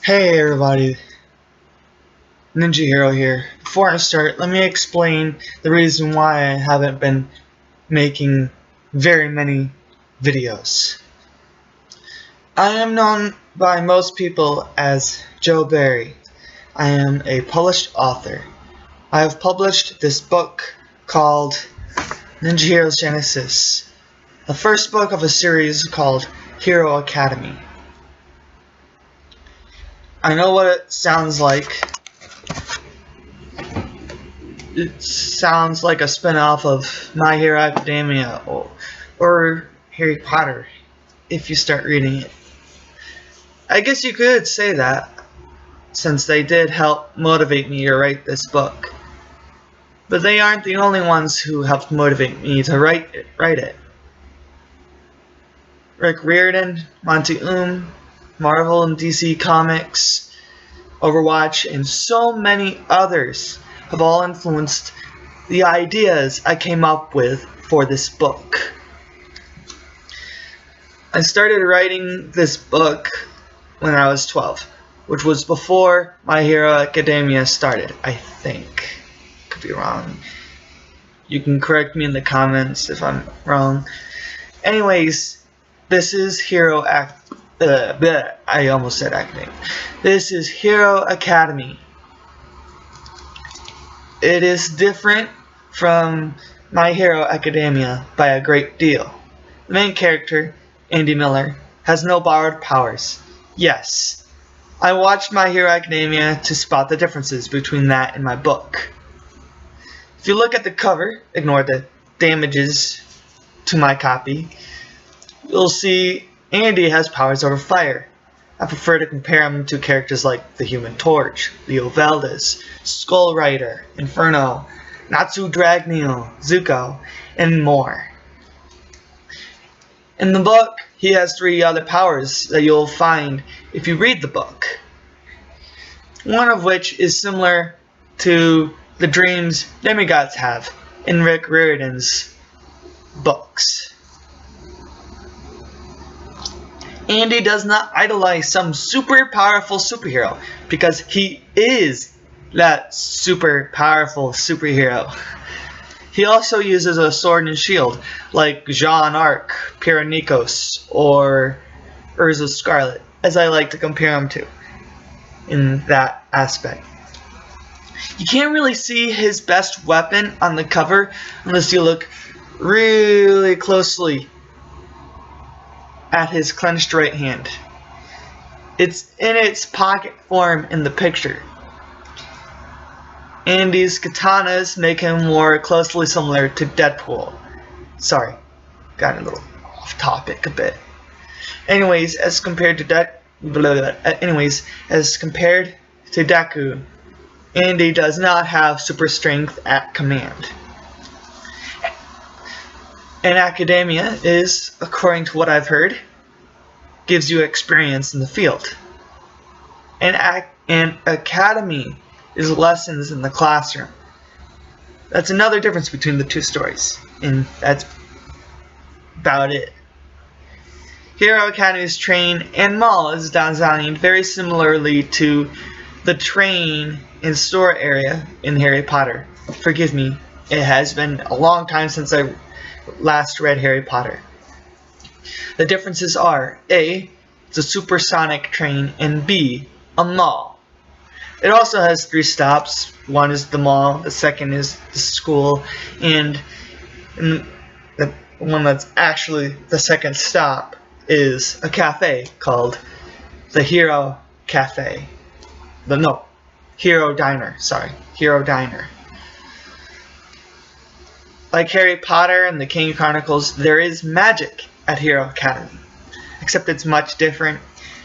Hey everybody, Ninja Hero here. Before I start, let me explain the reason why I haven't been making very many videos. I am known by most people as Joe Barry. I am a published author. I have published this book called Ninja Heroes Genesis, the first book of a series called Hero Academy. I know what it sounds like. It sounds like a spin-off of My Hero Academia or Harry Potter if you start reading it. I guess you could say that, since they did help motivate me to write this book. But they aren't the only ones who helped motivate me to write it. Rick Riordan, Monty Marvel and DC Comics, Overwatch, and so many others have all influenced the ideas I came up with for this book. I started writing this book when I was 12, which was before My Hero Academia started, I think. Could be wrong. You can correct me in the comments if I'm wrong. Anyways, this is I almost said Academia. This is Hero Academy. It is different from My Hero Academia by a great deal. The main character, Andy Miller, has no borrowed powers. Yes, I watched My Hero Academia to spot the differences between that and my book. If you look at the cover, ignore the damages to my copy, you'll see Andy has powers over fire. I prefer to compare him to characters like the Human Torch, Leo Valdez, Skull Rider, Inferno, Natsu Dragneel, Zuko, and more. In the book, he has 3 other powers that you'll find if you read the book. One of which is similar to the dreams demigods have in Rick Riordan's books. Andy does not idolize some super powerful superhero because he is that super powerful superhero. He also uses a sword and shield like Jean Arc, Pyranikos, or Urza Scarlet, as I like to compare him to in that aspect. You can't really see his best weapon on the cover unless you look really closely at his clenched right hand. It's in its pocket form in the picture. Andy's katanas make him more closely similar to Deadpool. Sorry, got a little off topic a bit. Anyways, as compared to Deku, Andy does not have super strength at command. And Academia is, according to what I've heard, gives you experience in the field. And Academy is lessons in the classroom. That's another difference between the 2 stories, and that's about it. Hero Academy's train and mall is designed very similarly to the train and store area in Harry Potter. Forgive me, it has been a long time since I last read Harry Potter. The differences are A, it's a supersonic train, and B, a mall. It also has 3 stops. One is the mall, the second is the school, and the one that's actually the second stop is a cafe called the Hero Cafe. Hero Diner, sorry, Hero Diner. Like Harry Potter and the King Chronicles, there is magic at Hero Academy, except it's much different.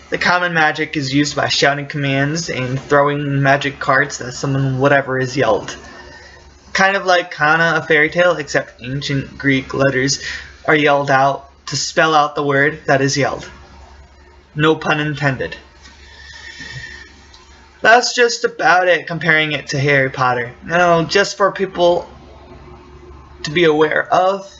The common magic is used by shouting commands and throwing magic cards that summon whatever is yelled. Kind of like Kana, a fairy tale, except ancient Greek letters are yelled out to spell out the word that is yelled. No pun intended. That's just about it, comparing it to Harry Potter. Now, just for people to be aware of,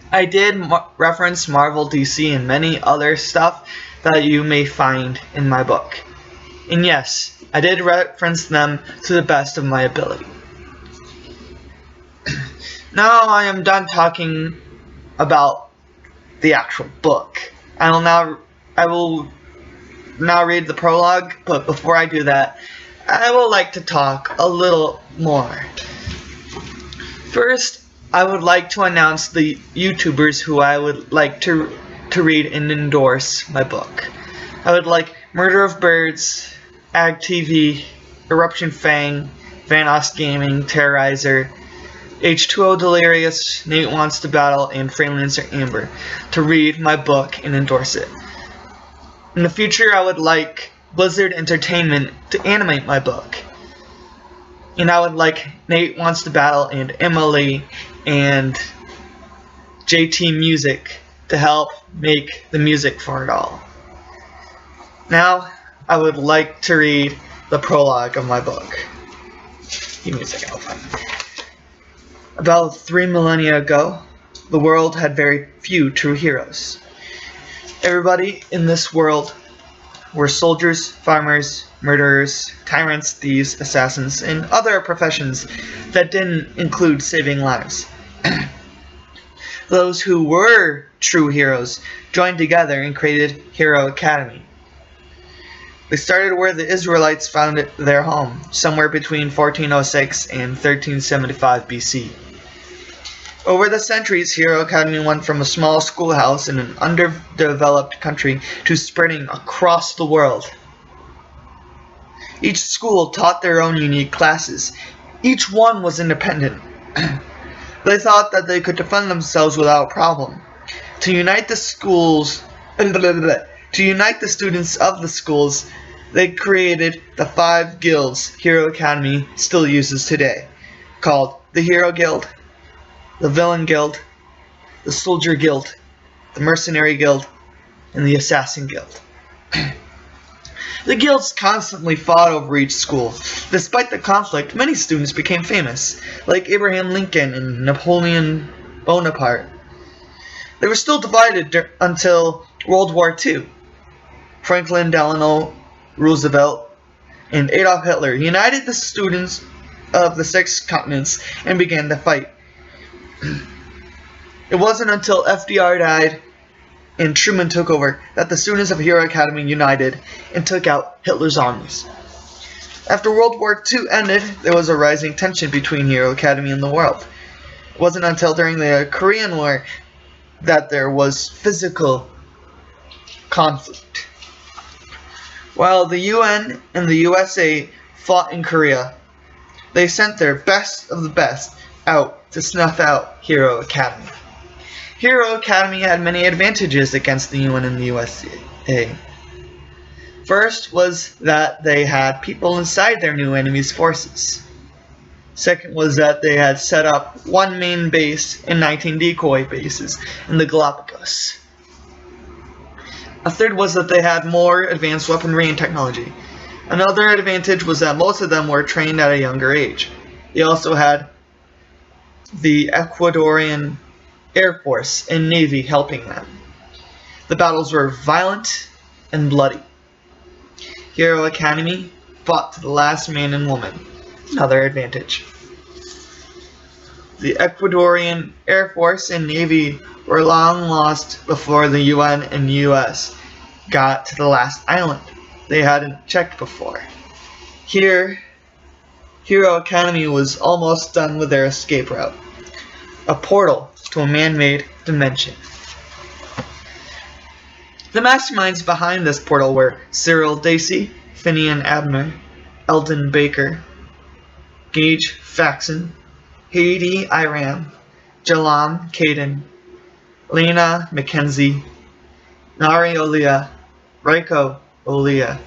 I did reference Marvel, DC, and many other stuff that you may find in my book. And yes, I did reference them to the best of my ability. Now I am done talking about the actual book. I will now read the prologue, but before I do that, I would like to talk a little more. First, I would like to announce the YouTubers who I would like to read and endorse my book. I would like Murder of Birds, AgTV, Eruption Fang, Vanos Gaming, Terrorizer, H2O Delirious, Nate Wants to Battle, and Freelancer Amber to read my book and endorse it. In the future, I would like Blizzard Entertainment to animate my book. And I would like Nate Wants to Battle and Emily and JT Music to help make the music for it all. Now, I would like to read the prologue of my book. Give me a second, I'll find it. About 3 millennia ago, the world had very few true heroes. Everybody in this world were soldiers, farmers, murderers, tyrants, thieves, assassins, and other professions that didn't include saving lives. Those who were true heroes joined together and created Hero Academy. They started where the Israelites founded their home, somewhere between 1406 and 1375 BC. Over the centuries, Hero Academy went from a small schoolhouse in an underdeveloped country to spreading across the world. Each school taught their own unique classes. Each one was independent. They thought that they could defend themselves without problem. To unite the students of the schools, they created the 5 guilds Hero Academy still uses today, called the Hero Guild, the Villain Guild, the Soldier Guild, the Mercenary Guild, and the Assassin Guild. The guilds constantly fought over each school. Despite the conflict, many students became famous, like Abraham Lincoln and Napoleon Bonaparte. They were still divided until World War II. Franklin Delano Roosevelt and Adolf Hitler united the students of the 6 continents and began the fight. It wasn't until FDR died and Truman took over that the students of Hero Academy united and took out Hitler's armies. After World War II ended, there was a rising tension between Hero Academy and the world. It wasn't until during the Korean War that there was physical conflict. While the UN and the USA fought in Korea, they sent their best of the best out to snuff out Hero Academy. Hero Academy had many advantages against the UN and the USA. First was that they had people inside their new enemy's forces. Second was that they had set up 1 main base and 19 decoy bases in the Galapagos. A third was that they had more advanced weaponry and technology. Another advantage was that most of them were trained at a younger age. They also had the Ecuadorian Air Force and Navy helping them. The battles were violent and bloody. Hero Academy fought to the last man and woman. Another advantage. The Ecuadorian Air Force and Navy were long lost before the UN and US got to the last island they hadn't checked before. Here, Hero Academy was almost done with their escape route. A portal to a man-made dimension. The masterminds behind this portal were Cyril Dacey, Finian Abner, Eldon Baker, Gage Faxon, Haiti Iram, Jalam Caden, Lena McKenzie, Nari Olia, Raiko Olia,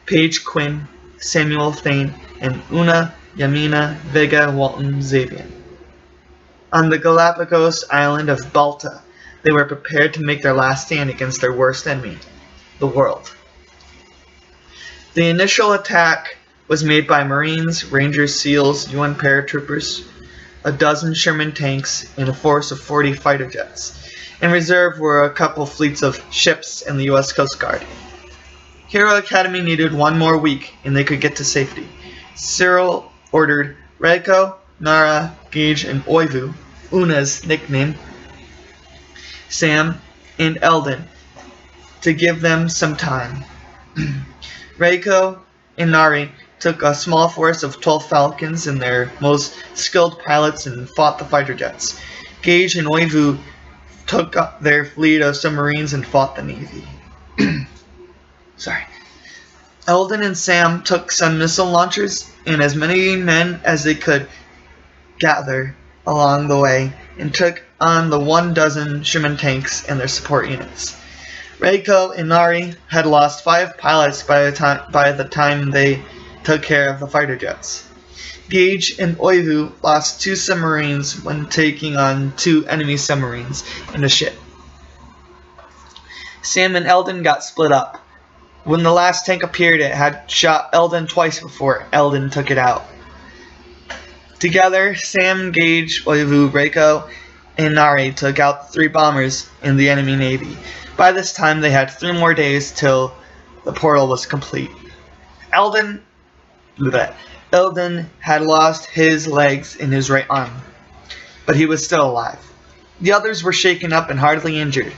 Paige Quinn, Samuel Thane, and Una Yamina Vega Walton Zabian. On the Galapagos island of Balta, they were prepared to make their last stand against their worst enemy, the world. The initial attack was made by Marines, Rangers, SEALs, UN paratroopers, a dozen Sherman tanks, and a force of 40 fighter jets. In reserve were a couple fleets of ships and the US Coast Guard. Hero Academy needed one more week and they could get to safety. Cyril ordered Reiko, Nara, Gage, and Oivu, Una's nickname, Sam, and Eldon to give them some time. Reiko and Nari took a small force of 12 Falcons and their most skilled pilots and fought the fighter jets. Gage and Oivu took up their fleet of submarines and fought the Navy. Sorry. Eldon and Sam took some missile launchers and as many men as they could gather along the way and took on the 12 Sherman tanks and their support units. Reiko and Nari had lost 5 pilots by the time they took care of the fighter jets. Gage and Oivu lost 2 submarines when taking on 2 enemy submarines and a ship. Sam and Eldon got split up. When the last tank appeared, it had shot Eldon twice before Eldon took it out. Together, Sam, Gage, Oivu, Reiko, and Nari took out the 3 bombers in the enemy navy. By this time, they had 3 more days till the portal was complete. Eldon had lost his legs and his right arm, but he was still alive. The others were shaken up and hardly injured.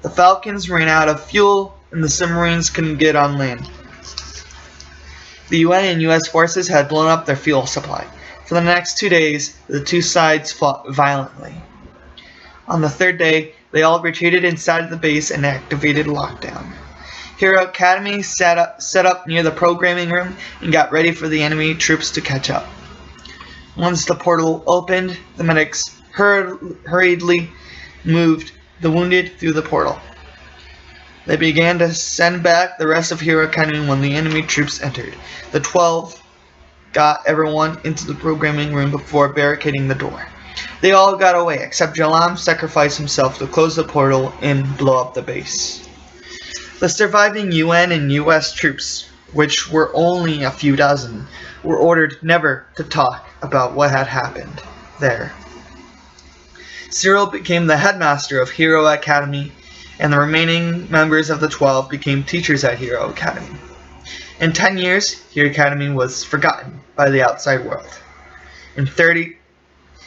The Falcons ran out of fuel and the submarines couldn't get on land. The UN and US forces had blown up their fuel supply. For the next 2 days, the 2 sides fought violently. On the 3rd day, they all retreated inside of the base and activated lockdown. Hero Academy set up near the programming room and got ready for the enemy troops to catch up. Once the portal opened, the medics hurriedly moved the wounded through the portal. They began to send back the rest of Hero Academy when the enemy troops entered. The 12 got everyone into the programming room before barricading the door. They all got away, except Jalam sacrificed himself to close the portal and blow up the base. The surviving UN and US troops, which were only a few dozen, were ordered never to talk about what had happened there. Cyril became the headmaster of Hero Academy, and the remaining members of the 12 became teachers at Hero Academy. In 10 years, Hero Academy was forgotten by the outside world. In 30,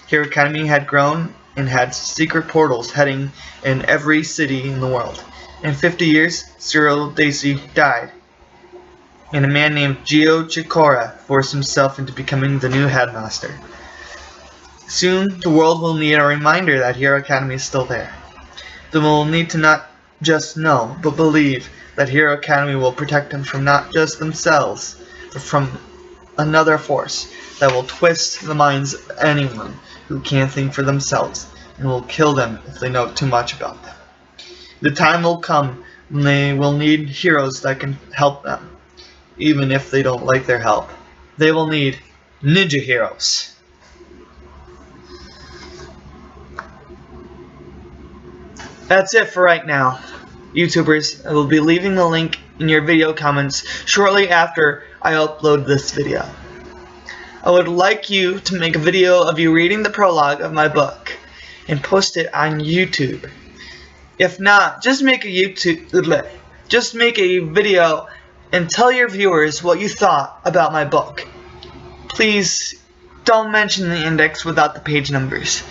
Hero Academy had grown and had secret portals heading in every city in the world. In 50 years, Cyril Dacey died, and a man named Gio Chikora forced himself into becoming the new headmaster. Soon, the world will need a reminder that Hero Academy is still there. They will need to not just know, but believe that Hero Academy will protect them from not just themselves, but from another force that will twist the minds of anyone who can't think for themselves and will kill them if they know too much about them. The time will come when they will need heroes that can help them, even if they don't like their help. They will need ninja heroes. That's it for right now. YouTubers, I will be leaving the link in your video comments shortly after I upload this video. I would like you to make a video of you reading the prologue of my book and post it on YouTube. If not, just make a video and tell your viewers what you thought about my book. Please don't mention the index without the page numbers.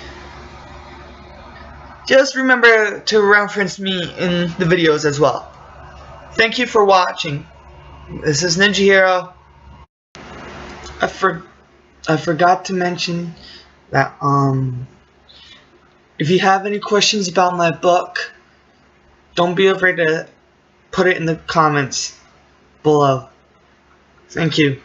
Just remember to reference me in the videos as well. Thank you for watching. This is Ninja Hero. I forgot to mention that if you have any questions about my book, don't be afraid to put it in the comments below. Thank you.